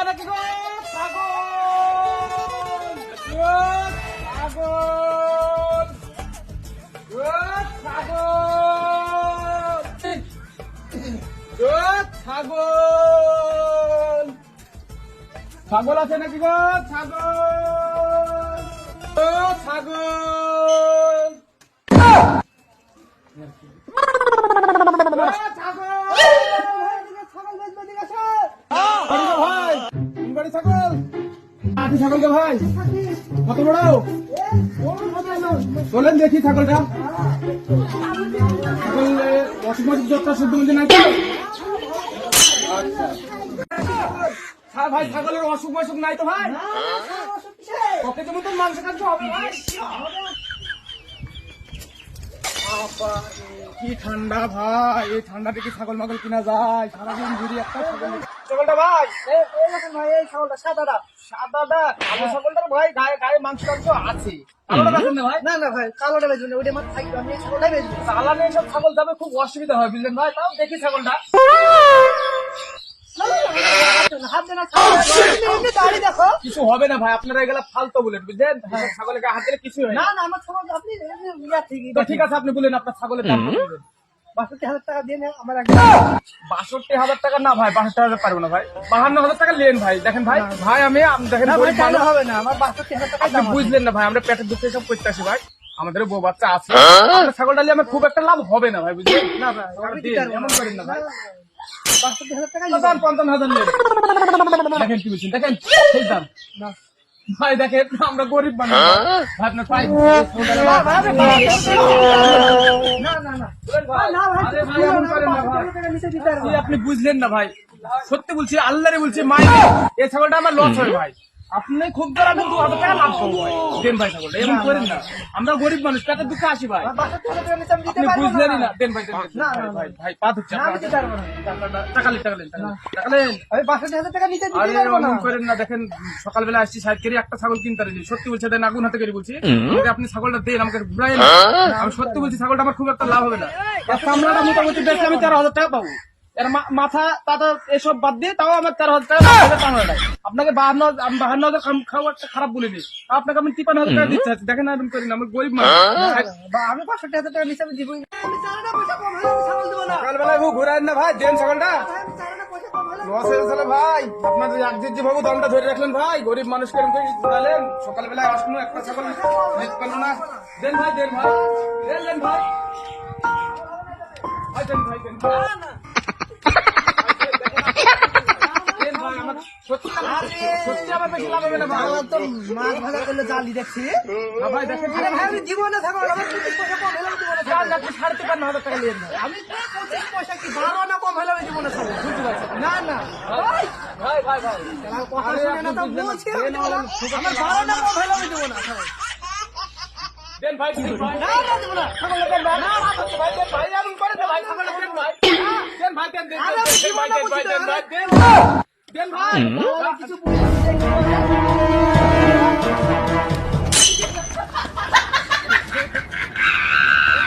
নাকি গো? ছাগল ছাগল ছাগল আছে নাকি গো? ছাগল ছাগল ছাগলকে ভাই কত বড় চলেন দেখি ছাগলটা। ছাগল অসুখ জ্বরটা শুদ্ধ বলছে নাই তো? আচ্ছা ভাই ছাগলের অসুখ বসুখ নাই তো ভাই? ওকে যেমন তো মাংস খাচ্ছ হবে ভাই। কি ঠান্ডা ভাই, এই ঠান্ডা থেকে ছাগল মাগল কিনা যায়? সারাদিন ঘুরি একটা ছাগলটা ভাই ভাই এই ছাগলটা সাদাটা সাদাটা কালো ছাগলটার ভাই গায়ে গায়ে মাংস টাংস আছে। কালোটা বেচবেন না ভাই? না না ভাই কালোটা বেচবেন না, ওইটা আমার থাকবে, আমি ছাগলটাই বেচবো। চালানে সব ছাগল যাবে খুব অসুবিধা হয় বুঝলেন ভাই। তাও দেখি ছাগলটা কিছু হবে না ভাই, আপনারা এগুলা ফালতু বলেন বুঝলেন। ছাগলের গায়ে হাত দিলে কিছু হয় না। আমার ছাগল আপনি ঠিক আছে, আপনি বলেন আপনার ছাগলের দাম কত বলেন? 62,000 টাকা দিয়ে আমার 62,000 টাকা না ভাই, 62,000 পারবো না ভাই, 52,000 টাকা লেন ভাই। দেখেন ভাই ভাই আমি দেখেন হবে না, আমার 62,000 টাকা আপনি বুঝলেন না ভাই, আমরা পেটের দুঃখে সব করতে আসি ভাই, আমাদের বউ বাচ্চা আছে। ছাগলটা নিয়ে আমার খুব একটা লাভ হবে না ভাই বুঝলেন। না ভাই এমন করেন না ভাই, 62,000 টাকা 55,000 লেন। দেখেন কি বলছেন, দেখেন সেই দাম ভাই। দেখেন আমরা গরিব মানুষ ভাই, আপনার পাই আপনি বুঝলেন না ভাই, সত্যি বলছি আল্লাহরে বলছি মাই এই ছাগলটা আমার লস হয় ভাই। আপনি খুব ধর আমি 2,000 টাকা লাভ করবো ভাই, দেন ভাই ছাগলটা এরকম করেন না, আমরা গরিব মানুষ পেটের দুঃখে আসি ভাই, আপনি বুঝলেনই না। দেন ভাই ভাই ভাই পা ধুচ্ছে টাকা লেন টাকা লেন টাকা লেন। আরে অমন করেন না, দেখেন সকালবেলা আসছি সাইড করে একটা ছাগল কিনতে পারি, সত্যি বলছি দেন, আগুন হাতে করে বলছি আপনি ছাগলটা দেন আমাকে ঘুরাই না। আমি সত্যি বলছি ছাগলটা আমার খুব একটা লাভ হবে না, কামড়াটা মোটামুটি বেশি আমি 13,000 টাকা পাবো। এর মাথা তাতা এসব বাদ দিয়ে তাও আমার 13,000 টাকা কামড়াটাই। আপনাকে 52,000 খাওয়া খারাপ বলিনি, আপনাকে আমি 53,000 টাকা দিচ্ছি। দেখেন এরকম করি না, আমি গরিব মানুষ, আমি 65,000 টাকা হিসাবে দিব। সকালবেলায় ঘুরাই না ভাই, দেন ছাগলটা লস হয়ে গেছিল ভাই। আপনাদের একদিন যেভাবে দমটা ধরে রাখলেন ভাই, গরিব মানুষকে এরকম করে ঘুরালেন। সকালবেলায় আসলো একটা ছাগল নিতে পারলো না। দেন ভাই দেন ভাই দেন ভাই ভাই দেন ভাই দেন সত্যি আমার বেশি লাভ হবে না ভাই। তো মাছ ভাজা করলে জালি দেখছি ভাই, দেখেন ভাই আমি জীবনে থাকবো 53,000 টাকা নিয়ে আমি 25 পয়সা কি 12 না কম হলে আমি জীবনে থাকবো, বুঝতে পারছি না না ভাই ভাই ভাই ভাই কথা শুনে না তো বলছি আমার 12 না কম হলে আমি জীবনে থাকবো। দেন ভাই ভাই না না দেব না ছাগল দেন না না ভাই দেন ভাই এমন করে দে ভাই, ছাগল দেন ভাই দেন ভাই দেন দেন ভাই দেন ভাই দেন ভাই দেন ভাই কিছু